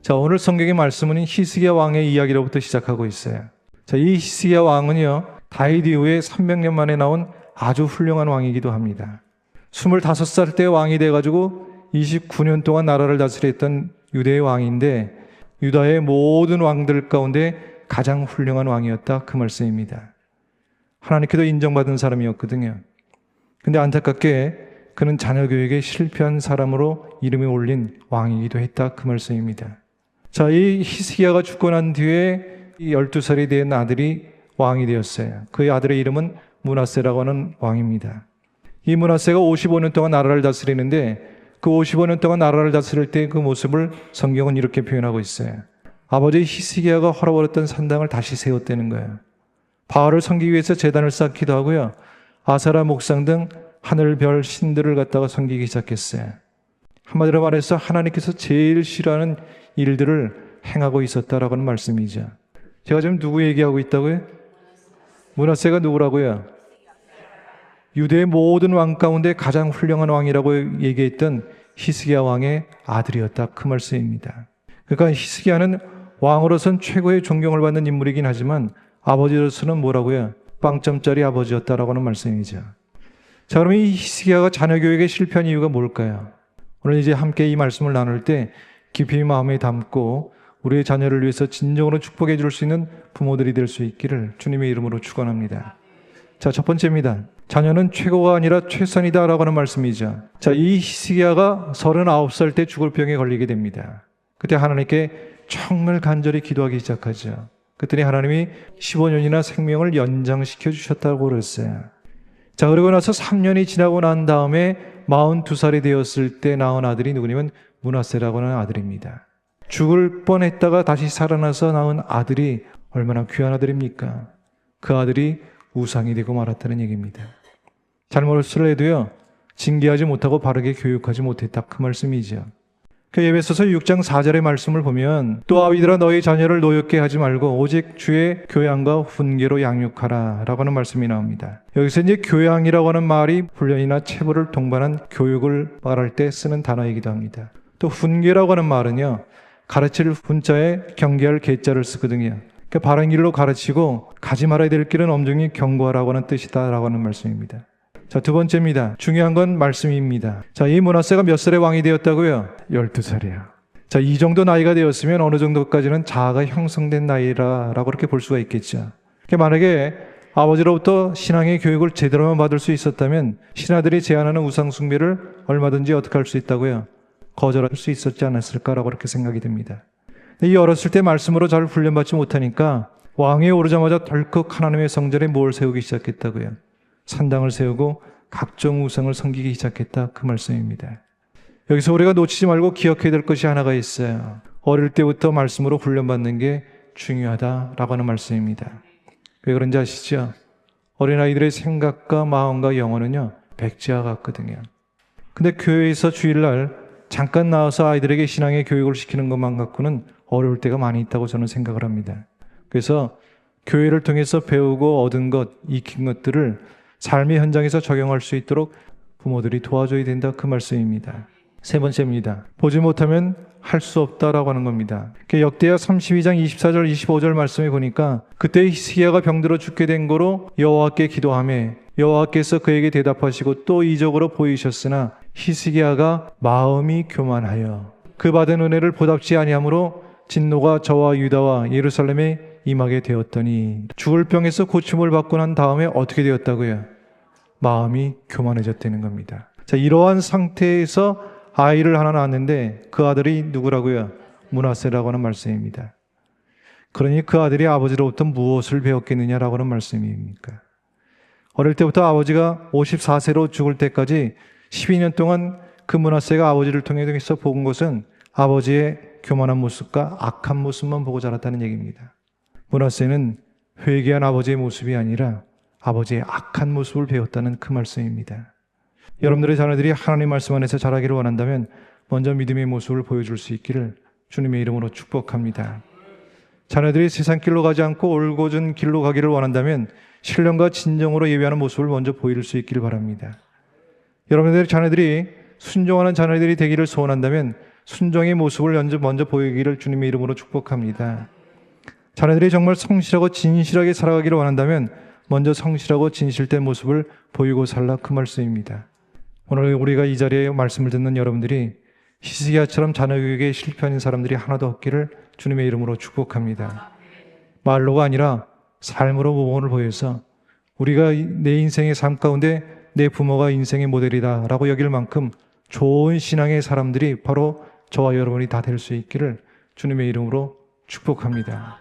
자, 오늘 성경의 말씀은 히스기야 왕의 이야기로부터 시작하고 있어요. 자, 이 히스기야 왕은요, 다윗 이후에 300년 만에 나온 아주 훌륭한 왕이기도 합니다. 25살 때 왕이 돼가지고 29년 동안 나라를 다스렸던 유대의 왕인데, 유다의 모든 왕들 가운데 가장 훌륭한 왕이었다, 그 말씀입니다. 하나님께도 인정받은 사람이었거든요. 근데 안타깝게 그는 자녀 교육에 실패한 사람으로 이름이 올린 왕이기도 했다, 그 말씀입니다. 자, 이 히스기야가 죽고 난 뒤에 이 12살이 된 아들이 왕이 되었어요. 그의 아들의 이름은 므낫세라고 하는 왕입니다. 이 므낫세가 55년 동안 나라를 다스리는데, 그 55년 동안 나라를 다스릴 때 그 모습을 성경은 이렇게 표현하고 있어요. 아버지 히스기야가 헐어버렸던 산당을 다시 세웠다는 거예요. 바알을 섬기기 위해서 제단을 쌓기도 하고요, 아사라 목상 등 하늘 별 신들을 갖다가 섬기기 시작했어요. 한마디로 말해서 하나님께서 제일 싫어하는 일들을 행하고 있었다라고 하는 말씀이죠. 제가 지금 누구 얘기하고 있다고요? 므낫세가 누구라고요? 유대의 모든 왕 가운데 가장 훌륭한 왕이라고 얘기했던 히스기야 왕의 아들이었다, 그 말씀입니다. 그러니까 히스기야는 왕으로선 최고의 존경을 받는 인물이긴 하지만 아버지로서는 뭐라고요? 빵점짜리 아버지였다라고 하는 말씀이죠. 자, 그럼 이 히스기야가 자녀 교육에 실패한 이유가 뭘까요? 오늘 이제 함께 이 말씀을 나눌 때 깊이 마음에 담고 우리의 자녀를 위해서 진정으로 축복해 줄 수 있는 부모들이 될 수 있기를 주님의 이름으로 축원합니다. 자, 첫 번째입니다. 자녀는 최고가 아니라 최선이다라고 하는 말씀이죠. 자, 이 히스기야가 39살 때 죽을 병에 걸리게 됩니다. 그때 하나님께 정말 간절히 기도하기 시작하죠. 그랬더니 하나님이 15년이나 생명을 연장시켜 주셨다고 그랬어요. 자, 그러고 나서 3년이 지나고 난 다음에 42살이 되었을 때 낳은 아들이 누구냐면 므낫세라고 하는 아들입니다. 죽을 뻔했다가 다시 살아나서 낳은 아들이 얼마나 귀한 아들입니까? 그 아들이 우상이 되고 말았다는 얘기입니다. 잘못을 해도요, 징계하지 못하고 바르게 교육하지 못했다, 그 말씀이죠. 그 에베소서 6장 4절의 말씀을 보면 또 아비들아 너희 자녀를 노엽게 하지 말고 오직 주의 교양과 훈계로 양육하라 라고 하는 말씀이 나옵니다. 여기서 이제 교양이라고 하는 말이 훈련이나 체벌을 동반한 교육을 말할 때 쓰는 단어이기도 합니다. 또 훈계라고 하는 말은요, 가르칠 훈자에 경계할 계자를 쓰거든요. 그러니까 바른 길로 가르치고 가지 말아야 될 길은 엄중히 경고하라고 하는 뜻이다라고 하는 말씀입니다. 자, 두 번째입니다. 중요한 건 말씀입니다. 자, 이 므낫세가 몇 살에 왕이 되었다고요? 12살이요. 자, 이 정도 나이가 되었으면 어느 정도까지는 자아가 형성된 나이라고 그렇게 볼 수가 있겠죠. 그러니까 만약에 아버지로부터 신앙의 교육을 제대로만 받을 수 있었다면 신하들이 제안하는 우상 숭배를 얼마든지 어떻게 할 수 있다고요? 거절할 수 있었지 않았을까라고 그렇게 생각이 됩니다. 이 어렸을 때 말씀으로 잘 훈련받지 못하니까 왕위에 오르자마자 덜컥 하나님의 성전에 뭘 세우기 시작했다고요? 산당을 세우고 각종 우상을 섬기기 시작했다, 그 말씀입니다. 여기서 우리가 놓치지 말고 기억해야 될 것이 하나가 있어요. 어릴 때부터 말씀으로 훈련받는 게 중요하다라고 하는 말씀입니다. 왜 그런지 아시죠? 어린아이들의 생각과 마음과 영혼은요, 백지와 같거든요. 근데 교회에서 주일날 잠깐 나와서 아이들에게 신앙의 교육을 시키는 것만 갖고는 어려울 때가 많이 있다고 저는 생각을 합니다. 그래서 교회를 통해서 배우고 얻은 것, 익힌 것들을 삶의 현장에서 적용할 수 있도록 부모들이 도와줘야 된다, 그 말씀입니다. 세 번째입니다. 보지 못하면 할 수 없다라고 하는 겁니다. 역대하 32장 24절 25절 말씀에 보니까 그때 히스기야가 병들어 죽게 된 거로 여호와께 기도하며 여호와께서 그에게 대답하시고 또 이적으로 보이셨으나 히스기야가 마음이 교만하여 그 받은 은혜를 보답지 아니하므로 진노가 저와 유다와 예루살렘에 임하게 되었더니 죽을 병에서 고침을 받고 난 다음에 어떻게 되었다고요? 마음이 교만해졌다는 겁니다. 자, 이러한 상태에서 아이를 하나 낳았는데 그 아들이 누구라고요? 므낫세라고 하는 말씀입니다. 그러니 그 아들이 아버지로부터 무엇을 배웠겠느냐라고 하는 말씀입니까? 어릴 때부터 아버지가 54세로 죽을 때까지 12년 동안 그 므낫세가 아버지를 통해서 본 것은 아버지의 교만한 모습과 악한 모습만 보고 자랐다는 얘기입니다. 므낫세는 회개한 아버지의 모습이 아니라 아버지의 악한 모습을 배웠다는 그 말씀입니다. 여러분들의 자녀들이 하나님 말씀 안에서 자라기를 원한다면 먼저 믿음의 모습을 보여줄 수 있기를 주님의 이름으로 축복합니다. 자녀들이 세상 길로 가지 않고 올곧은 길로 가기를 원한다면 신령과 진정으로 예배하는 모습을 먼저 보일 수 있기를 바랍니다. 여러분들의 자녀들이 순종하는 자녀들이 되기를 소원한다면 순종의 모습을 먼저 보이기를 주님의 이름으로 축복합니다. 자녀들이 정말 성실하고 진실하게 살아가기를 원한다면 먼저 성실하고 진실된 모습을 보이고 살라, 그 말씀입니다. 오늘 우리가 이 자리에 말씀을 듣는 여러분들이 히스기야처럼 자녀 교육에 실패하는 사람들이 하나도 없기를 주님의 이름으로 축복합니다. 말로가 아니라 삶으로 모범을 보여서 우리가 내 인생의 삶 가운데 내 부모가 인생의 모델이다 라고 여길 만큼 좋은 신앙의 사람들이 바로 저와 여러분이 다 될 수 있기를 주님의 이름으로 축복합니다.